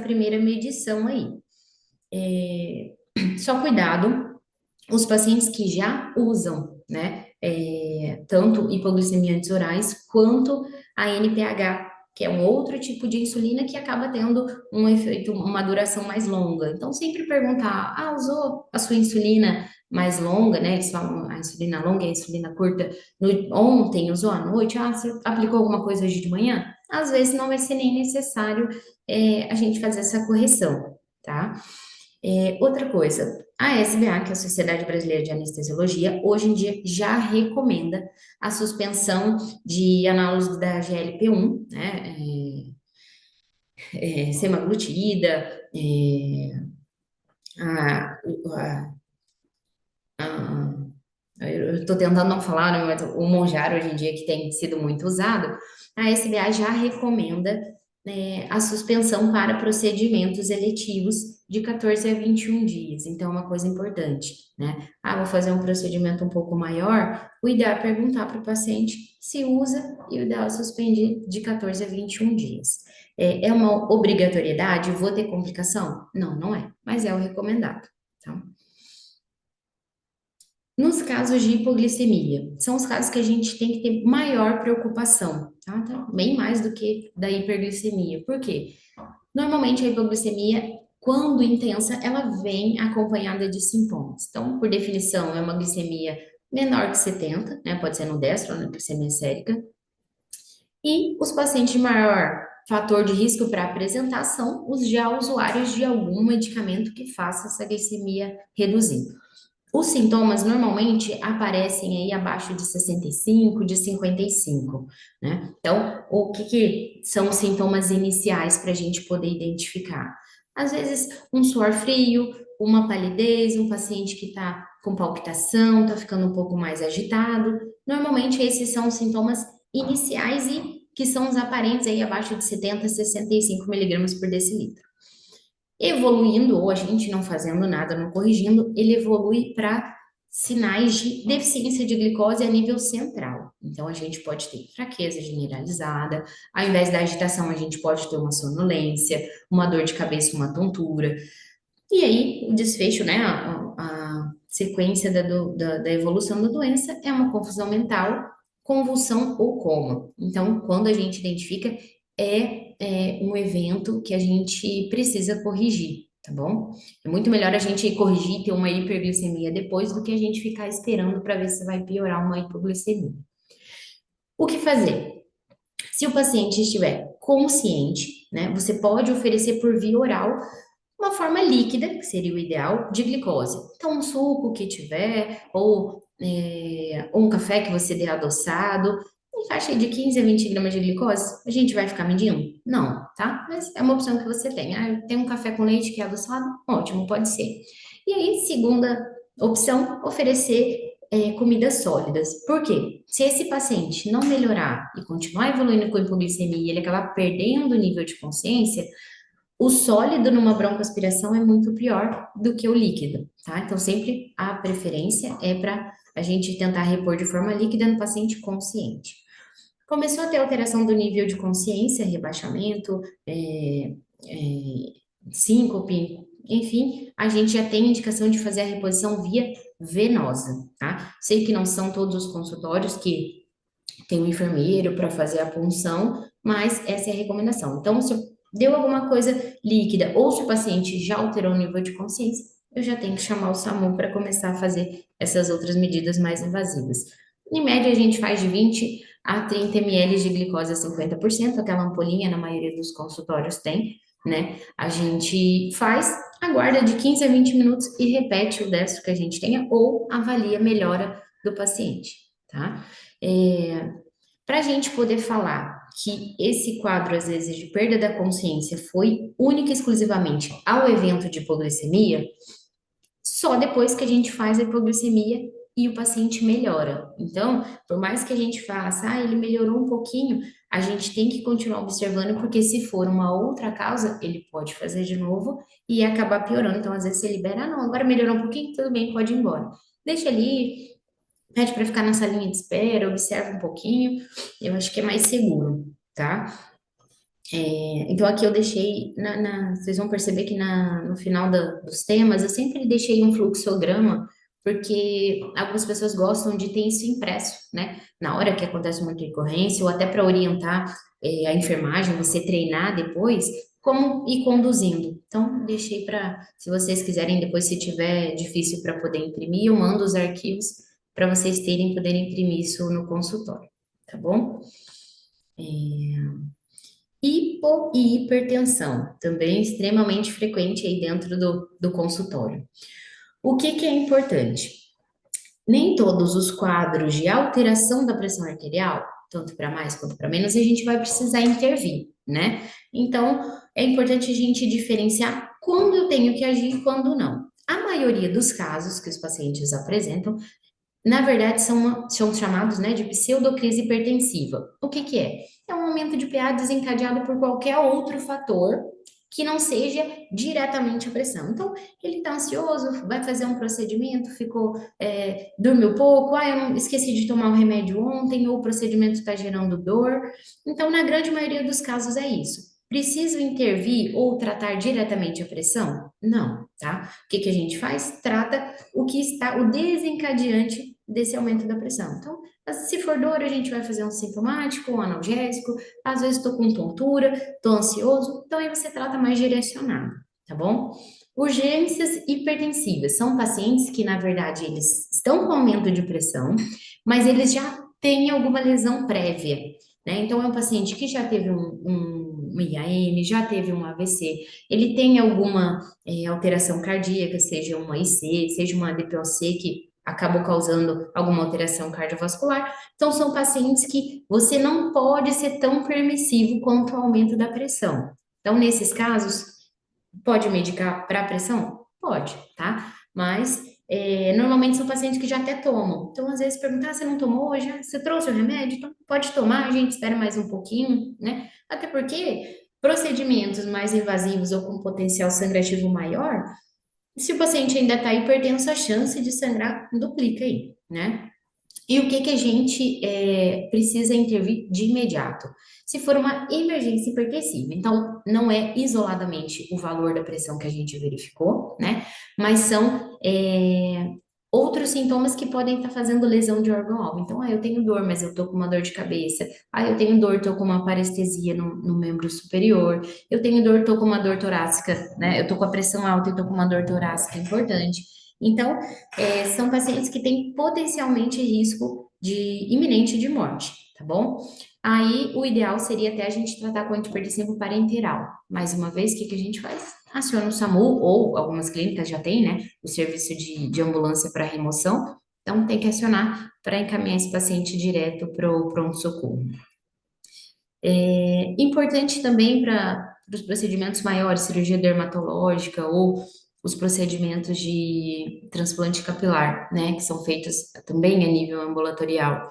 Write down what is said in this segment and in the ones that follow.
primeira medição aí. Só cuidado, os pacientes que já usam, né, tanto hipoglicemiantes orais quanto a NPH, que é um outro tipo de insulina que acaba tendo um efeito, uma duração mais longa. Então, sempre perguntar, usou a sua insulina mais longa, né? Eles falam a insulina longa e a insulina curta ontem, usou à noite, você aplicou alguma coisa hoje de manhã? Às vezes não vai ser nem necessário a gente fazer essa correção, tá? Outra coisa, a SBA, que é a Sociedade Brasileira de Anestesiologia, hoje em dia já recomenda a suspensão de análogos da GLP-1, né? Semaglutida, a, a, a- eu estou tentando não falar, né, mas o Monjaro hoje em dia que tem sido muito usado, a SBA já recomenda a suspensão para procedimentos eletivos de 14 a 21 dias. Então, é uma coisa importante, né? Vou fazer um procedimento um pouco maior, o ideal é perguntar para o paciente se usa e o ideal é suspender de 14 a 21 dias. É uma obrigatoriedade? Vou ter complicação? Não, não é, mas é o recomendado, tá? Nos casos de hipoglicemia, são os casos que a gente tem que ter maior preocupação, tá? Então, bem mais do que da hiperglicemia. Por quê? Normalmente a hipoglicemia, quando intensa, ela vem acompanhada de sintomas. Então, por definição, é uma glicemia menor que 70, né? Pode ser no destro ou na glicemia sérica. E os pacientes de maior fator de risco para apresentação, os já usuários de algum medicamento que faça essa glicemia reduzir. Os sintomas normalmente aparecem aí abaixo de 65, de 55, né? Então, o que que são os sintomas iniciais para a gente poder identificar? Às vezes, um suor frio, uma palidez, um paciente que está com palpitação, está ficando um pouco mais agitado. Normalmente, esses são os sintomas iniciais e que são os aparentes aí abaixo de 70 a 65 miligramas por decilitro. Evoluindo, ou a gente não fazendo nada, não corrigindo, ele evolui para sinais de deficiência de glicose a nível central. Então, a gente pode ter fraqueza generalizada, ao invés da agitação, a gente pode ter uma sonolência, uma dor de cabeça, uma tontura. E aí, o desfecho, né, a sequência da evolução da doença é uma confusão mental, convulsão ou coma. Então, quando a gente identifica, é um evento que a gente precisa corrigir, tá bom? É muito melhor a gente corrigir e ter uma hiperglicemia depois do que a gente ficar esperando para ver se vai piorar uma hipoglicemia. O que fazer? Se o paciente estiver consciente, né, você pode oferecer por via oral uma forma líquida, que seria o ideal, de glicose. Então, um suco que tiver, ou um café que você dê adoçado, em faixa de 15 a 20 gramas de glicose, a gente vai ficar medindo? Não, tá? Mas é uma opção que você tem. Tem um café com leite que é adoçado? Ótimo, pode ser. E aí, segunda opção, oferecer comidas sólidas. Por quê? Se esse paciente não melhorar e continuar evoluindo com hipoglicemia e ele acabar perdendo o nível de consciência, o sólido numa broncoaspiração é muito pior do que o líquido, tá? Então, sempre a preferência é para a gente tentar repor de forma líquida no paciente consciente. Começou a ter alteração do nível de consciência, rebaixamento, síncope, enfim, a gente já tem indicação de fazer a reposição via venosa, tá? Sei que não são todos os consultórios que tem um enfermeiro para fazer a punção, mas essa é a recomendação. Então, se deu alguma coisa líquida ou se o paciente já alterou o nível de consciência, eu já tenho que chamar o SAMU para começar a fazer essas outras medidas mais invasivas. Em média, a gente faz de 20 a 30 ml de glicose a 50%, aquela ampolinha na maioria dos consultórios tem, né? A gente faz, aguarda de 15 a 20 minutos e repete o destro que a gente tenha ou avalia a melhora do paciente, tá? Para a gente poder falar que esse quadro, às vezes, de perda da consciência foi única e exclusivamente ao evento de hipoglicemia, só depois que a gente faz a hipoglicemia e o paciente melhora. Então, por mais que a gente faça, ele melhorou um pouquinho, a gente tem que continuar observando, porque se for uma outra causa, ele pode fazer de novo e acabar piorando. Então, às vezes, você libera, não, agora melhorou um pouquinho, tudo bem, pode ir embora. Deixa ali, pede para ficar na salinha de espera, observa um pouquinho, eu acho que é mais seguro, tá? Então, aqui eu deixei, vocês vão perceber que no final dos temas, eu sempre deixei um fluxograma, porque algumas pessoas gostam de ter isso impresso, né? Na hora que acontece uma intercorrência, ou até para orientar, a enfermagem, você treinar depois, como ir conduzindo. Então, deixei para, se vocês quiserem, depois, se tiver difícil para poder imprimir, eu mando os arquivos para vocês poderem imprimir isso no consultório, tá bom? Hipo e hipertensão, também extremamente frequente aí dentro do consultório. O que que é importante? Nem todos os quadros de alteração da pressão arterial, tanto para mais quanto para menos, a gente vai precisar intervir, né? Então, é importante a gente diferenciar quando eu tenho que agir e quando não. A maioria dos casos que os pacientes apresentam na verdade, são chamados, né, de pseudocrise hipertensiva. O que que é? É um aumento de PA desencadeado por qualquer outro fator que não seja diretamente a pressão. Então, ele está ansioso, vai fazer um procedimento, dormiu pouco, eu não, esqueci de tomar um remédio ontem, ou o procedimento está gerando dor. Então, na grande maioria dos casos é isso. Preciso intervir ou tratar diretamente a pressão? Não, tá? O que que a gente faz? Trata o desencadeante desse aumento da pressão. Então, se for dor, a gente vai fazer um sintomático, um analgésico, às vezes estou com tontura, estou ansioso, então aí você trata mais direcionado, tá bom? Urgências hipertensivas são pacientes que, na verdade, eles estão com aumento de pressão, mas eles já têm alguma lesão prévia, né? Então, é um paciente que já teve um IAM, já teve um AVC, ele tem alguma alteração cardíaca, seja uma IC, seja uma DPOC, que acabou causando alguma alteração cardiovascular. Então, são pacientes que você não pode ser tão permissivo quanto o aumento da pressão. Então, nesses casos, pode medicar para pressão? Pode, tá? Mas normalmente são pacientes que já até tomam. Então, às vezes, perguntar, você não tomou hoje? Você trouxe o remédio? Então, pode tomar, a gente espera mais um pouquinho, né? Até porque procedimentos mais invasivos ou com potencial sangrativo maior, se o paciente ainda está hipertenso, a chance de sangrar duplica aí, né? E o que que a gente precisa intervir de imediato? Se for uma emergência hipertensiva, então não é isoladamente o valor da pressão que a gente verificou, né? Mas são outros sintomas que podem estar fazendo lesão de órgão-alvo. Então, eu tenho dor, mas eu tô com uma dor de cabeça. Eu tenho dor, tô com uma parestesia no membro superior. Eu tenho dor, tô com uma dor torácica, né? Eu tô com a pressão alta e tô com uma dor torácica importante. Então, são pacientes que têm potencialmente risco iminente de morte, tá bom? Aí, o ideal seria até a gente tratar com antipertensivo parenteral. Mais uma vez, o que que a gente faz? Aciona o SAMU, ou algumas clínicas já têm, né? O serviço de ambulância para remoção. Então, tem que acionar para encaminhar esse paciente direto para o pronto-socorro. Importante também para os procedimentos maiores, cirurgia dermatológica ou os procedimentos de transplante capilar, né, que são feitos também a nível ambulatorial.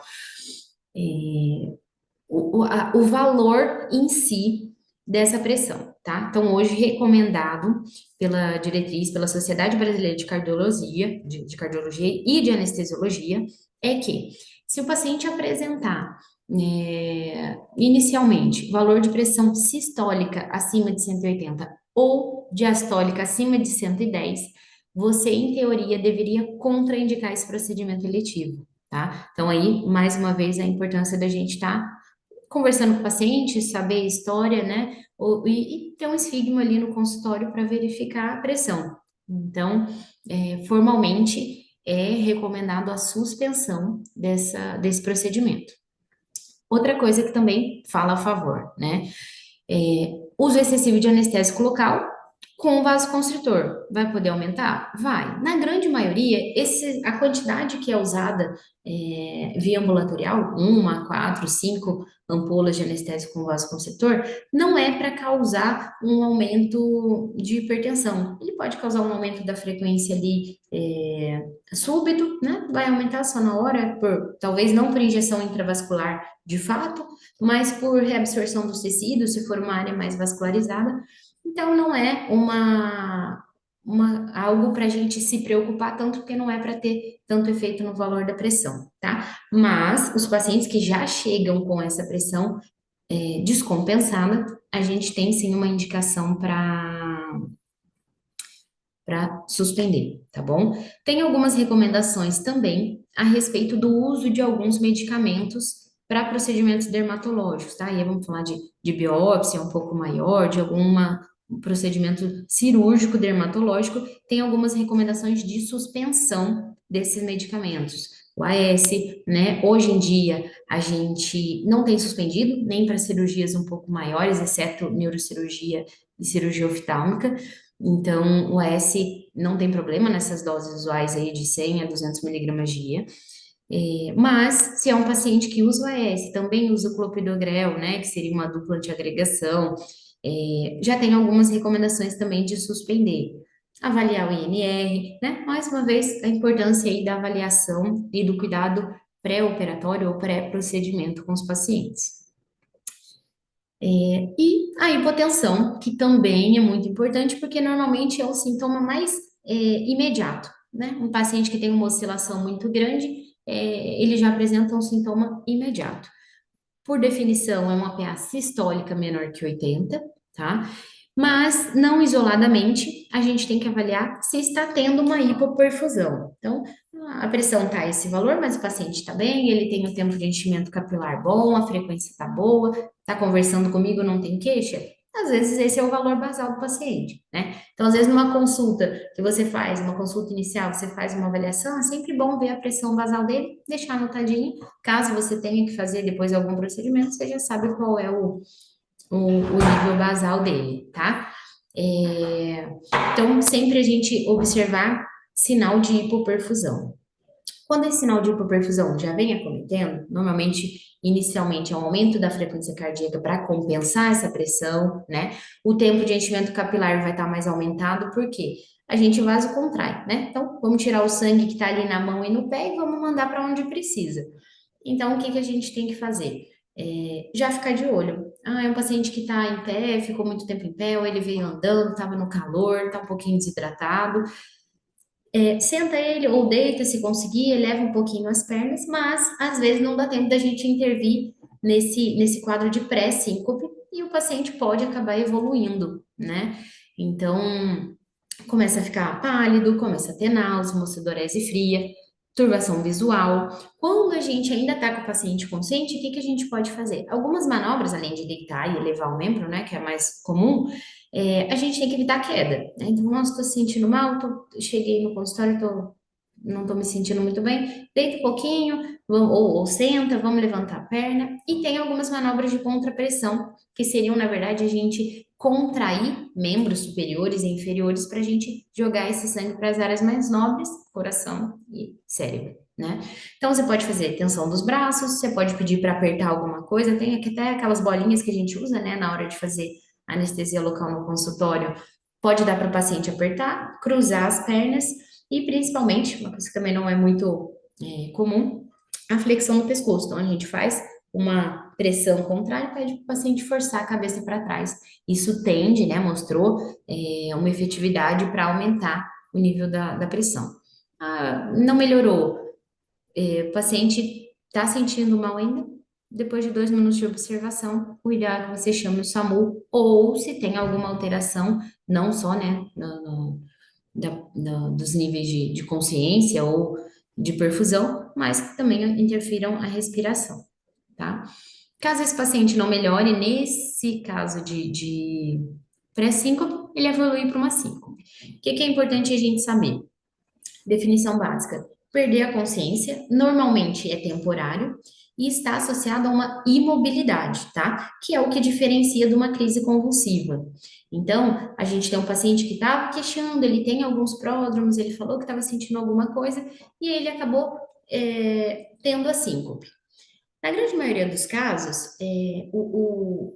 O valor em si dessa pressão, tá? Então, hoje recomendado pela diretriz, pela Sociedade Brasileira de Cardiologia, de Cardiologia e de Anestesiologia, é que se o paciente apresentar inicialmente valor de pressão sistólica acima de 180 ou diastólica acima de 110, você, em teoria, deveria contraindicar esse procedimento eletivo, tá? Então, aí, mais uma vez, a importância da gente estar conversando com o paciente, saber a história, né? E ter um esfigma ali no consultório para verificar a pressão. Então, formalmente, é recomendado a suspensão desse procedimento. Outra coisa que também fala a favor, né? Uso excessivo de anestésico local com vasoconstritor. Vai poder aumentar? Vai. Na grande maioria, a quantidade que é usada via ambulatorial, 1 a 4, 5 ampolas de anestésico com vasoconstritor, não é para causar um aumento de hipertensão. Ele pode causar um aumento da frequência ali súbito, né? Vai aumentar só na hora, talvez não por injeção intravascular de fato, mas por reabsorção dos tecidos, se for uma área mais vascularizada. Então, não é algo para a gente se preocupar tanto, porque não é para ter tanto efeito no valor da pressão, tá? Mas os pacientes que já chegam com essa pressão, descompensada, a gente tem sim uma indicação para suspender, tá bom? Tem algumas recomendações também a respeito do uso de alguns medicamentos para procedimentos dermatológicos, tá? E aí vamos falar de biópsia um pouco maior, de alguma procedimento cirúrgico dermatológico, tem algumas recomendações de suspensão desses medicamentos. O AS, né? Hoje em dia a gente não tem suspendido nem para cirurgias um pouco maiores, exceto neurocirurgia e cirurgia oftálmica. Então, o S não tem problema nessas doses usuais aí de 100 a 200 miligramas dia. Mas, se é um paciente que usa o AS, também usa o clopidogrel, né, que seria uma dupla antiagregação, já tem algumas recomendações também de suspender. Avaliar o INR, né? Mais uma vez, a importância aí da avaliação e do cuidado pré-operatório ou pré-procedimento com os pacientes. E a hipotensão, que também é muito importante, porque normalmente é o sintoma mais imediato, né? Um paciente que tem uma oscilação muito grande, ele já apresenta um sintoma imediato. Por definição, é uma PA sistólica menor que 80, tá? Mas, não isoladamente, a gente tem que avaliar se está tendo uma hipoperfusão. Então, a pressão está esse valor, mas o paciente está bem, ele tem o tempo de enchimento capilar bom, a frequência está boa, está conversando comigo, não tem queixa. Às vezes, esse é o valor basal do paciente, né? Então, às vezes, numa consulta que você faz, uma consulta inicial, você faz uma avaliação, é sempre bom ver a pressão basal dele, deixar anotadinho. Caso você tenha que fazer depois algum procedimento, você já sabe qual é o nível basal dele, tá? Então, sempre a gente observar sinal de hipoperfusão. Quando esse sinal de hipoperfusão já vem acometendo, normalmente, inicialmente, é um aumento da frequência cardíaca para compensar essa pressão, né? O tempo de enchimento capilar vai estar mais aumentado, por quê? A gente vasocontrai, né? Então, vamos tirar o sangue que está ali na mão e no pé e vamos mandar para onde precisa. Então, o que que a gente tem que fazer? Já ficar de olho. Ah, é um paciente que está em pé, ficou muito tempo em pé, ou ele veio andando, estava no calor, está um pouquinho desidratado. Senta ele ou deita se conseguir, eleva um pouquinho as pernas, mas às vezes não dá tempo da gente intervir nesse quadro de pré-síncope e o paciente pode acabar evoluindo, né? Então, começa a ficar pálido, começa a ter náusea, mocidorese fria, turbação visual. Quando a gente ainda está com o paciente consciente, o que que a gente pode fazer? Algumas manobras, além de deitar e elevar o membro, né, que é mais comum, a gente tem que evitar a queda, né? Então, nossa, estou sentindo mal, cheguei no consultório, não estou me sentindo muito bem, deita um pouquinho, ou senta, vamos levantar a perna. E tem algumas manobras de contrapressão, que seriam, na verdade, a gente contrair membros superiores e inferiores para a gente jogar esse sangue para as áreas mais nobres, coração e cérebro, né? Então, você pode fazer tensão dos braços, você pode pedir para apertar alguma coisa, tem aqui até aquelas bolinhas que a gente usa, né, na hora de fazer anestesia local no consultório, pode dar para o paciente apertar, cruzar as pernas e principalmente, uma coisa que também não é muito comum, a flexão do pescoço. Então, a gente faz uma pressão contrária e pede para o paciente forçar a cabeça para trás. Isso tende, né, mostrou uma efetividade para aumentar o nível da pressão. Ah, não melhorou, o paciente está sentindo mal ainda, depois de 2 minutos de observação, o ideal é que você chame o SAMU, ou se tem alguma alteração, não só, né, dos níveis de consciência ou de perfusão, mas que também interfiram a respiração, tá? Caso esse paciente não melhore, nesse caso de pré-síncope, ele evolui para uma síncope. O que que é importante a gente saber? Definição básica: perder a consciência normalmente é temporário e está associado a uma imobilidade, tá? Que é o que diferencia de uma crise convulsiva. Então, a gente tem um paciente que estava queixando, ele tem alguns pródromos, ele falou que estava sentindo alguma coisa e ele acabou tendo a síncope. Na grande maioria dos casos,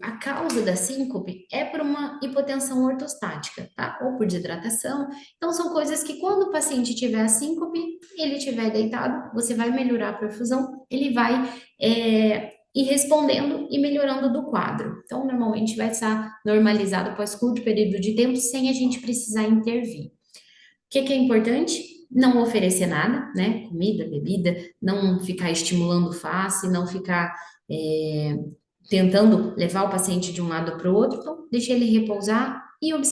a causa da síncope é por uma hipotensão ortostática, tá? Ou por desidratação. Então, são coisas que quando o paciente tiver a síncope, ele estiver deitado, você vai melhorar a perfusão, ele vai ir respondendo e melhorando do quadro. Então, normalmente vai estar normalizado após curto período de tempo, sem a gente precisar intervir. O que que é importante? Não oferecer nada, né? Comida, bebida, não ficar estimulando face, não ficar tentando levar o paciente de um lado para o outro, então deixa ele repousar e observar.